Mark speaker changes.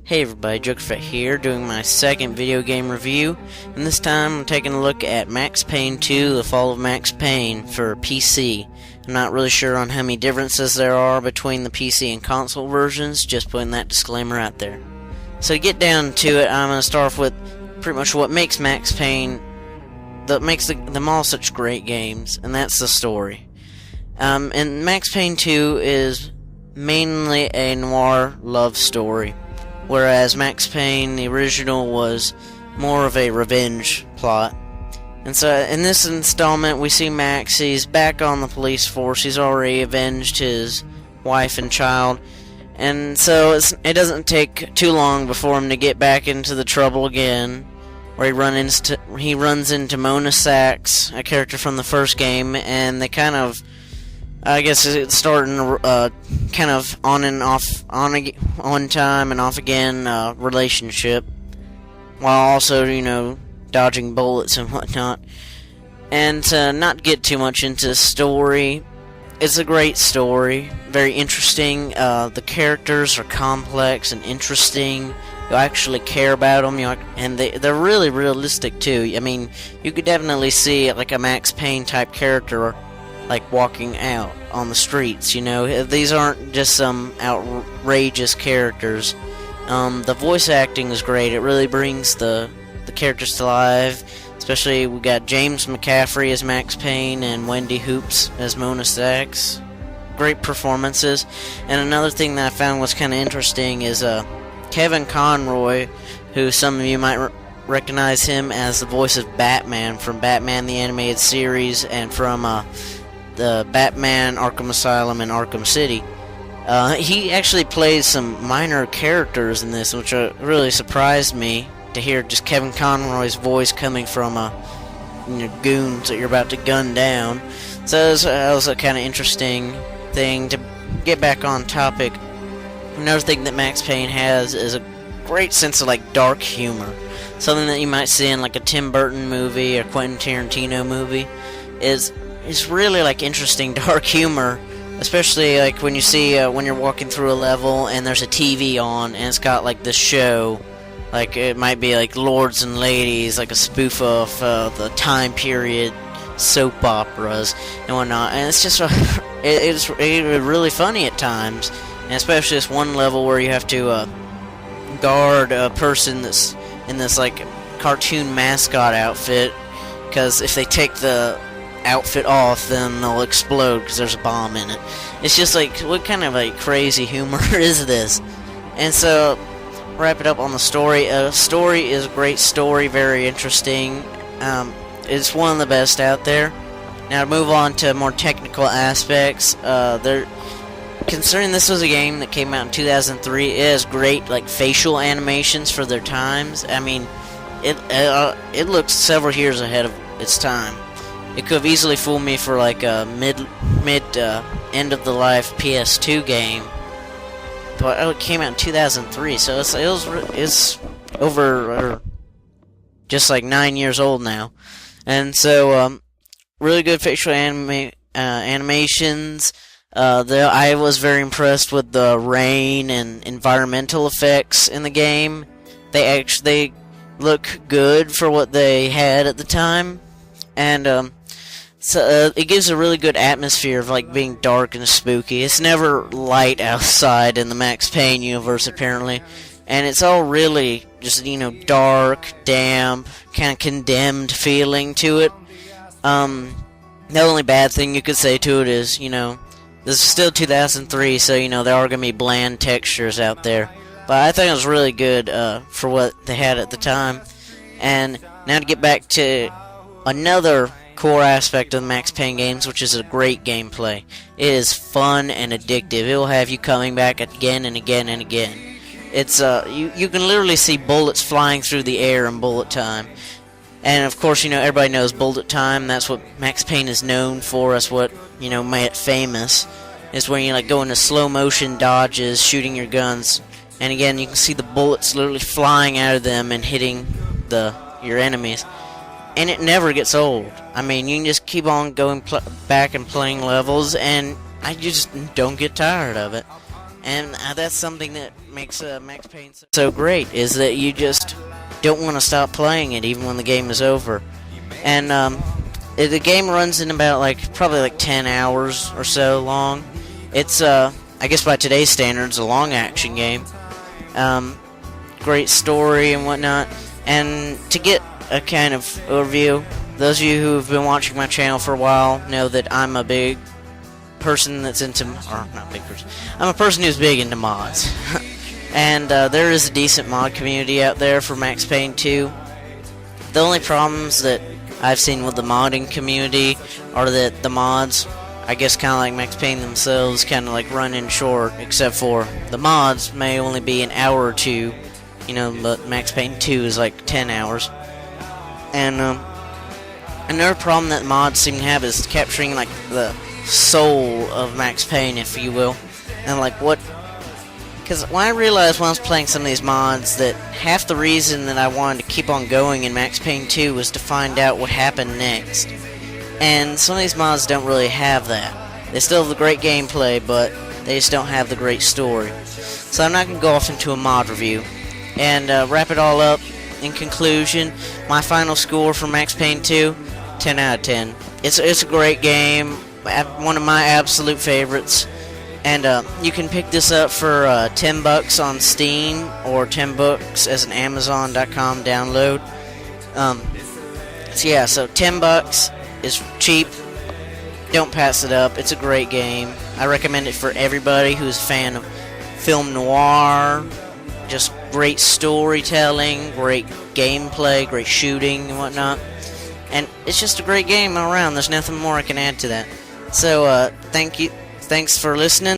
Speaker 1: Hey everybody, Jokerfet here, doing my second video game review, and this time I'm taking a look at Max Payne 2, The Fall of Max Payne for PC. I'm not really sure on how many differences there are between the PC and console versions, just putting that disclaimer out there. So to get down to it, I'm going to start off with pretty much what makes Max Payne, that makes them all such great games, and that's the story. And Max Payne 2 is mainly a noir love story, whereas Max Payne, the original, was more of a revenge plot. And so in this installment, we see Max, he's back on the police force, he's already avenged his wife and child, and so it doesn't take too long before him to get back into the trouble again, where he runs into Mona Sachs, a character from the first game, and they kind of, I guess it's starting kind of on and off, on time and off again relationship, while also, dodging bullets and whatnot. And to not get too much into the story, it's a great story, very interesting. The characters are complex and interesting. You actually care about them, and they're really realistic too. I mean, you could definitely see like a Max Payne type character like walking out on the streets, These aren't just some outrageous characters. The voice acting is great. It really brings the characters to life. Especially we got James McCaffrey as Max Payne and Wendy Hoops as Mona Sachs. Great performances. And another thing that I found was kind of interesting is Kevin Conroy, who some of you might recognize him as the voice of Batman from Batman the Animated Series and from the Batman Arkham Asylum and Arkham City. He actually plays some minor characters in this, which really surprised me to hear just Kevin Conroy's voice coming from goons that you're about to gun down. So that was a kind of interesting thing. To get back on topic, another thing that Max Payne has is a great sense of dark humor. Something that you might see in like a Tim Burton movie or Quentin Tarantino movie. It's really interesting dark humor, especially when you see when you're walking through a level and there's a TV on and it's got this show, it might be Lords and Ladies, a spoof of the time period soap operas and whatnot, and it's just it's really funny at times, and especially this one level where you have to guard a person that's in this cartoon mascot outfit, because if they take the outfit off, then they'll explode because there's a bomb in it. It's just what kind of crazy humor is this? And so, wrap it up on the story. Story is a great story, very interesting. It's one of the best out there. Now to move on to more technical aspects, considering this was a game that came out in 2003, it has great facial animations for their times. I mean, it looks several years ahead of its time. It could have easily fooled me for a mid end of the life PS2 game, but it came out in 2003, so it's over just 9 years old now, and so really good facial animations. I was very impressed with the rain and environmental effects in the game. They look good for what they had at the time, and so it gives a really good atmosphere of being dark and spooky. It's never light outside in the Max Payne universe, apparently, and it's all really just dark, damp, kind of condemned feeling to it. The only bad thing you could say to it is this is still 2003, so there are gonna be bland textures out there. But I think it was really good for what they had at the time. And now to get back to another core aspect of the Max Payne games, which is a great gameplay. It is fun and addictive. It will have you coming back again and again and again. It's you can literally see bullets flying through the air in bullet time. And of course, everybody knows bullet time. That's what Max Payne is known for. That's what made it famous. Is when you go into slow motion dodges, shooting your guns, and again you can see the bullets literally flying out of them and hitting your enemies. And it never gets old. I mean, you can just keep on going back and playing levels, and I just don't get tired of it. And that's something that makes Max Payne so great, is that you just don't want to stop playing it even when the game is over. And the game runs in about probably 10 hours or so long. It's I guess by today's standards a long action game. Great story and whatnot. And to get a kind of overview, those of you who have been watching my channel for a while know that I'm a big person that's into, or not big person, I'm a person who's big into mods. And there is a decent mod community out there for Max Payne 2. The only problems that I've seen with the modding community are that the mods, I guess kind of like Max Payne themselves, kind of run in short, except for the mods may only be an hour or two, but Max Payne 2 is 10 hours. And another problem that mods seem to have is capturing the soul of Max Payne, if you will. And because when I realized when I was playing some of these mods that half the reason that I wanted to keep on going in Max Payne 2 was to find out what happened next. And some of these mods don't really have that. They still have the great gameplay, but they just don't have the great story. So I'm not going to go off into a mod review. And wrap it all up, in conclusion, my final score for Max Payne 2, 10 out of 10. It's a great game, one of my absolute favorites. And you can pick this up for $10 on Steam or $10 as an Amazon.com download. So $10 is cheap. Don't pass it up. It's a great game. I recommend it for everybody who's a fan of film noir, just great storytelling, great gameplay, great shooting and whatnot. And it's just a great game all around. There's nothing more I can add to that. So thank you. Thanks for listening.